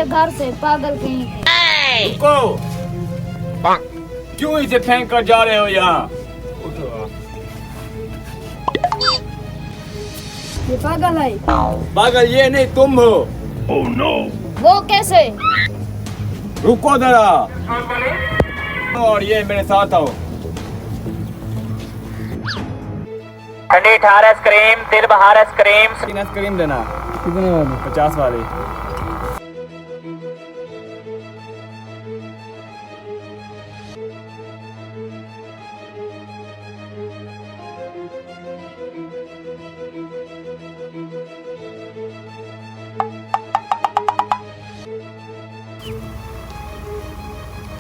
मेरे घर से, पागल कहीं के। रुको, क्यों इसे फेंक कर जा रहे हो यहाँ? उठो। ये पागल है। पागल ये नहीं, तुम हो। Oh no! वो कैसे? रुको जरा, और ये मेरे साथ आओ। ठंडी ठार आइसक्रीम, तिल बहार आइसक्रीम। 3 आइसक्रीम देना। कितने वाली? 50 वाली।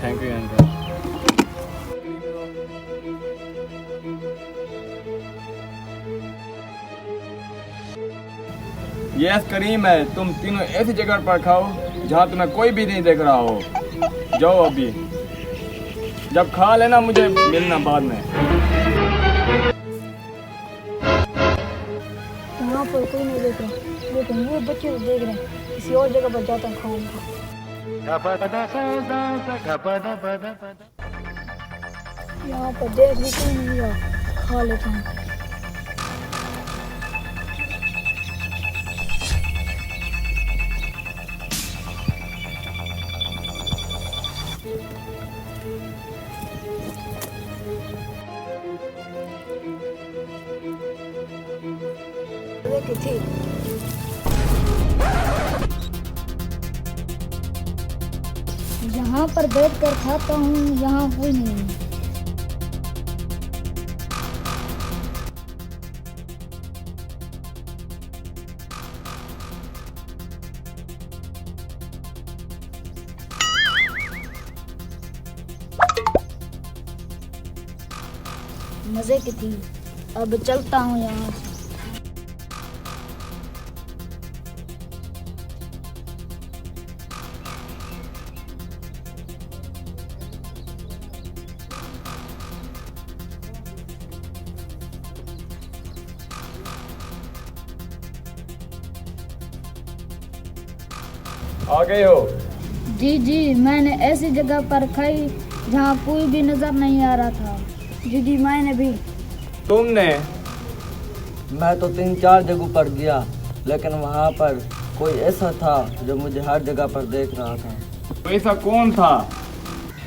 Thank you uncle. ये आइसक्रीम है, तुम तीनों ऐसी जगह पर खाओ जहाँ तुम्हें कोई भी नहीं देख रहा हो। जाओ अभी, जब खा लेना मुझे मिलना बाद में। यहाँ पर कोई नहीं देख रहा, लेकिन ये बच्चे तो देख रहे हैं। किसी और जगह पर जाता खाऊंगा। यहाँ पर देख भी कोई नहीं रहा, खा लेता हूँ। थी यहाँ पर बैठ कर खाता हूँ, यहाँ कोई नहीं है। मजे की थी, अब चलता हूँ यहाँ से। आ गए हो? जी जी, मैंने ऐसी जगह पर खाई जहाँ कोई भी नजर नहीं आ रहा था। जी जी, मैंने भी। तुमने? मैं तो 3-4 जगहों पर गया, लेकिन वहाँ पर कोई ऐसा था जो मुझे हर जगह पर देख रहा था। तो ऐसा कौन था?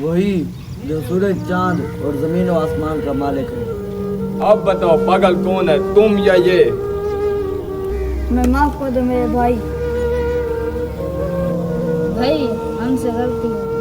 वही जो सूरज, चांद और जमीन और आसमान का मालिक है। अब बताओ पागल कौन है, तुम या ये? मैं माफ कर दो मेरे भाई। भाई, हमसे गलती है।